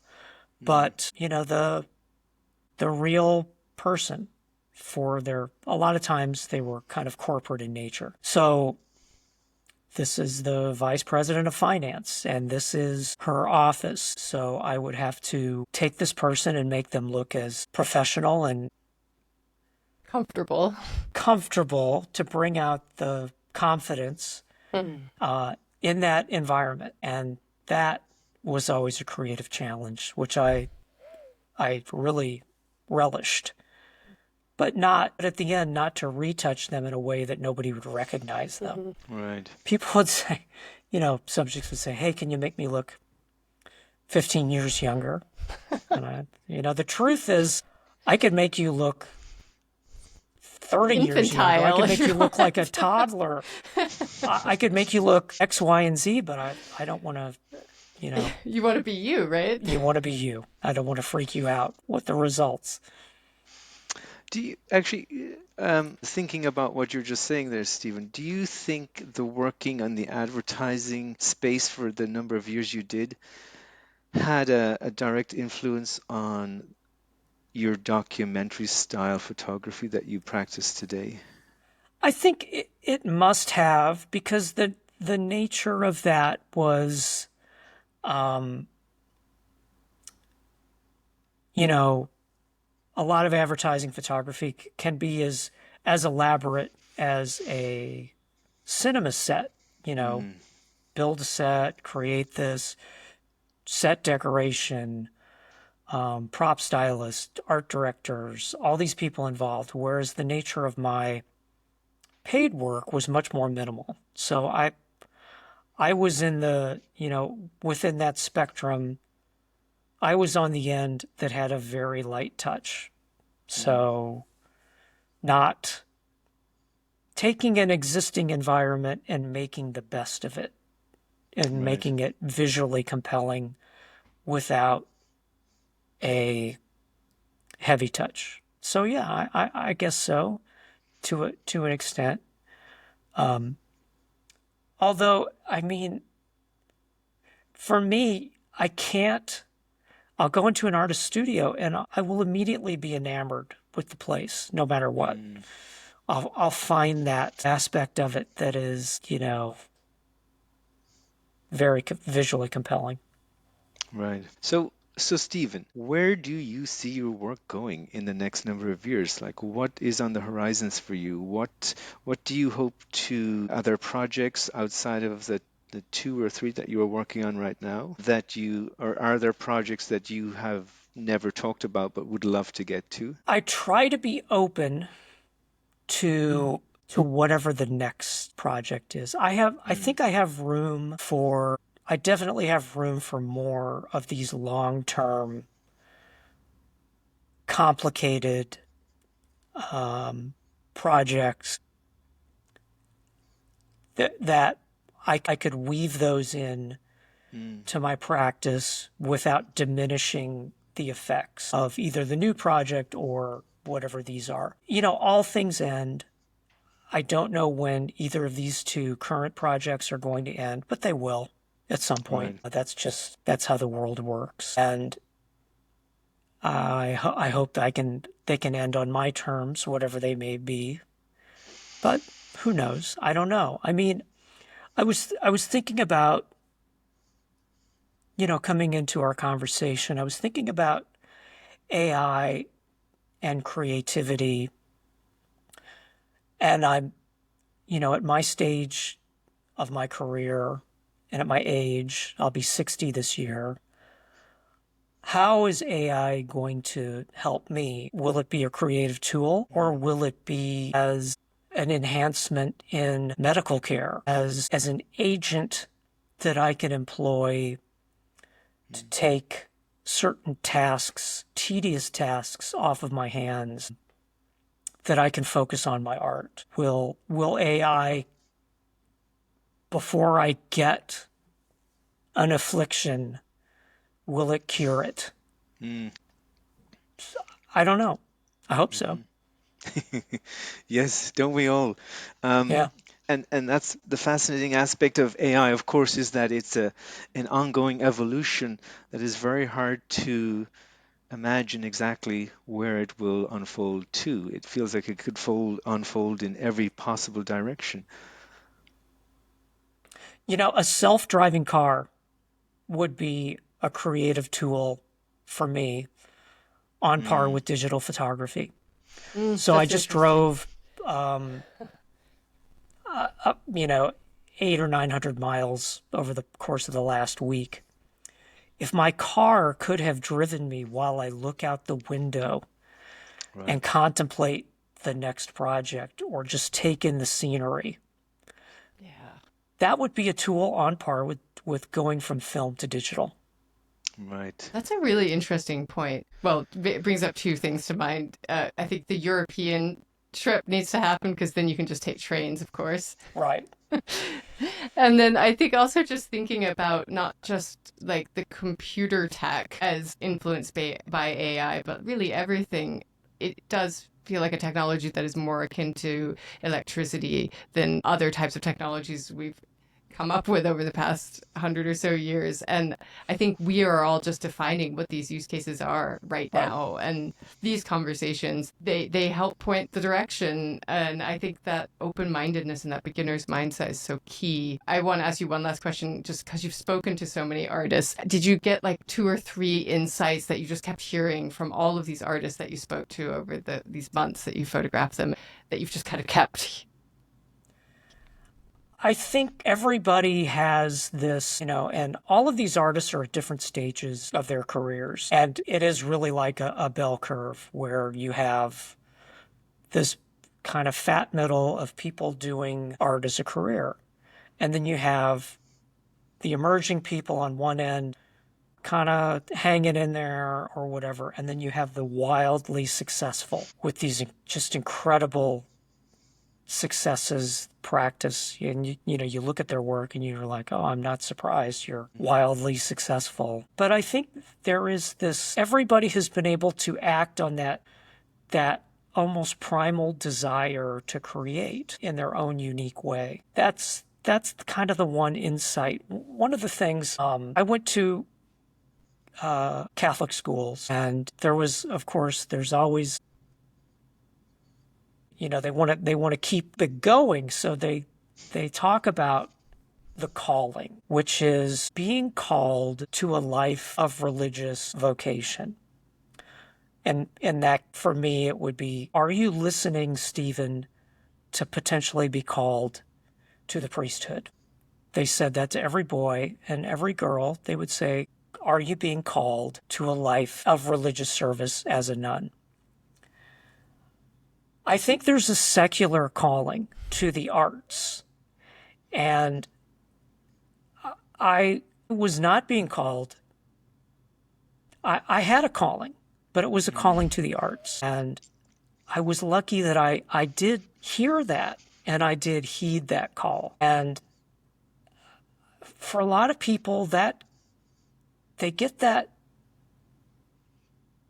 but, the real person. A lot of times they were kind of corporate in nature. So this is the vice president of finance, and this is her office. So I would have to take this person and make them look as professional and comfortable to bring out the confidence in that environment. And that was always a creative challenge, which I really relished. But at the end, not to retouch them in a way that nobody would recognize them. Right. People would say, subjects would say, hey, can you make me look 15 years younger? And the truth is, I could make you look 30 years younger. I could make you look like a toddler. I could make you look X, Y, and Z, but I don't want to, You want to be you, right? You want to be you. I don't want to freak you out with the results. Do you actually, thinking about what you're just saying there, Stephen, do you think the working on the advertising space for the number of years you did had a direct influence on your documentary style photography that you practice today? I think it must have, because the nature of that was you know, a lot of advertising photography can be as elaborate as a cinema set, build a set, create this set decoration, prop stylist, art directors, all these people involved, whereas the nature of my paid work was much more minimal. So I was in the, within that spectrum, I was on the end that had a very light touch. So not taking an existing environment and making the best of it and Right. making it visually compelling without a heavy touch. So yeah, I guess so to an extent. Although, I mean, for me, I can't. I'll go into an artist studio and I will immediately be enamored with the place, no matter what. I'll find that aspect of it that is, very visually compelling. Right. So Stephen, where do you see your work going in the next number of years? Like, what is on the horizons for you? What do you hope to? Are there projects outside of the two or three that you are working on right now or are there projects that you have never talked about but would love to get to? I try to be open to whatever the next project is. I think I definitely have room for more of these long-term, complicated projects that I could weave those in to my practice without diminishing the effects of either the new project or whatever these are. All things end. I don't know when either of these two current projects are going to end, but they will at some point. Right. That's how the world works. And I hope that they can end on my terms, whatever they may be. But who knows? I don't know. I mean, I was thinking about, coming into our conversation, I was thinking about AI and creativity. And I'm, at my stage of my career and at my age, I'll be 60 this year. How is AI going to help me? Will it be a creative tool or will it be as an enhancement in medical care, as an agent that I can employ to take certain tasks, tedious tasks off of my hands that I can focus on my art? Will AI, before I get an affliction, will it cure it? I don't know. I hope so. Yes, don't we all? Yeah. And that's the fascinating aspect of AI, of course, is that it's an ongoing evolution that is very hard to imagine exactly where it will unfold to. It feels like it could unfold in every possible direction. A self-driving car would be a creative tool for me on par with digital photography. So I That's just interesting. drove, up, 800 or 900 miles over the course of the last week. If my car could have driven me while I look out the window Right. and contemplate the next project or just take in the scenery, Yeah. that would be a tool on par with going from film to digital. Right. That's a really interesting point. Well, it brings up two things to mind. I think the European trip needs to happen because then you can just take trains, of course. Right. And then I think also just thinking about not just like the computer tech as influenced by AI, but really everything. It does feel like a technology that is more akin to electricity than other types of technologies we've come up with over the past 100 or so years. And I think we are all just defining what these use cases are right now. And these conversations, they help point the direction. And I think that open-mindedness and that beginner's mindset is so key. I want to ask you one last question, just because you've spoken to so many artists. Did you get like 2 or 3 insights that you just kept hearing from all of these artists that you spoke to over these months that you photographed them, that you've just kind of kept? I think everybody has this, and all of these artists are at different stages of their careers. And it is really like a bell curve where you have this kind of fat middle of people doing art as a career. And then you have the emerging people on one end kind of hanging in there or whatever. And then you have the wildly successful with these just incredible successes, practice, and you look at their work and you're like, oh, I'm not surprised you're wildly successful. But I think there is this, everybody has been able to act on that almost primal desire to create in their own unique way. That's kind of the one insight. One of the things, I went to Catholic schools, and there was, of course, there's always, they want to keep it going, so they talk about the calling, which is being called to a life of religious vocation. And that, for me, it would be, are you listening, Stephen, to potentially be called to the priesthood? They said that to every boy and every girl. They would say, are you being called to a life of religious service as a nun? I think there's a secular calling to the arts, and I was not being called. I had a calling, but it was a calling to the arts, and I was lucky that I did hear that, and I did heed that call. And for a lot of people, that they get that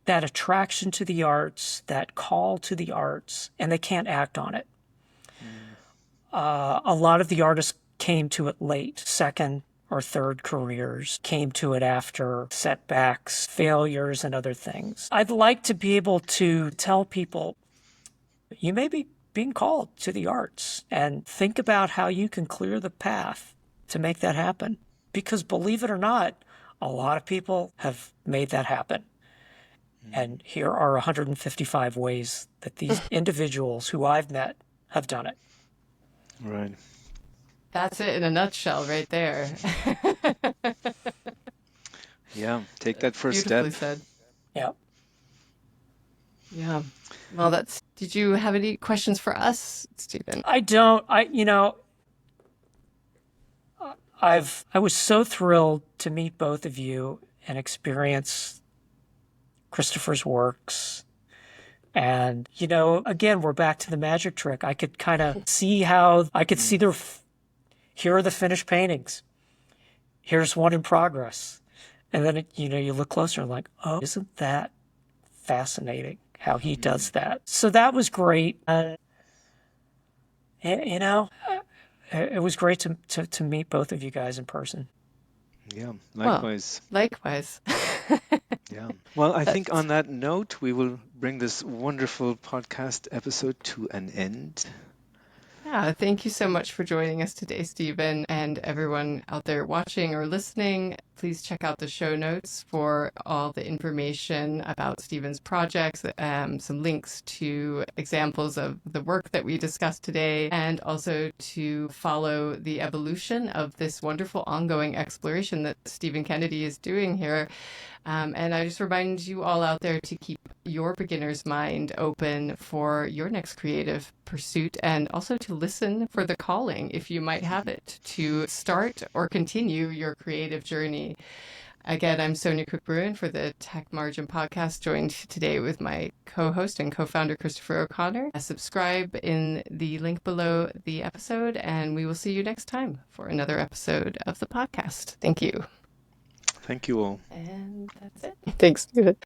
attraction to the arts, that call to the arts, and they can't act on it. A lot of the artists came to it late, second or third careers, came to it after setbacks, failures, and other things. I'd like to be able to tell people, you may be being called to the arts, and think about how you can clear the path to make that happen. Because believe it or not, a lot of people have made that happen. And here are 155 ways that these individuals who I've met have done it. Right. That's it in a nutshell right there. Yeah, take that first Beautifully step. said. Yeah. Yeah. Well, did you have any questions for us, Stephen? I don't. I was so thrilled to meet both of you and experience Christopher's works. And, again, we're back to the magic trick. I could kind of see how I could see here are the finished paintings. Here's one in progress. And then, you look closer and like, oh, isn't that fascinating how he does that? So that was great. It was great to meet both of you guys in person. Yeah, likewise. Well, likewise. Yeah. Well, I think on that note, we will bring this wonderful podcast episode to an end. Yeah, thank you so much for joining us today, Stephen, and everyone out there watching or listening. Please check out the show notes for all the information about Stephen's projects, some links to examples of the work that we discussed today, and also to follow the evolution of this wonderful ongoing exploration that Stephen Kennedy is doing here. And I just remind you all out there to keep your beginner's mind open for your next creative pursuit, and also to listen for the calling, if you might have it, to start or continue your creative journey. Again, I'm Sonia Cook-Broen for the TechMargin podcast, joined today with my co-host and co-founder, Christopher O'Connor. Subscribe in the link below the episode, and we will see you next time for another episode of the podcast. Thank you. Thank you all. And that's it. Thanks.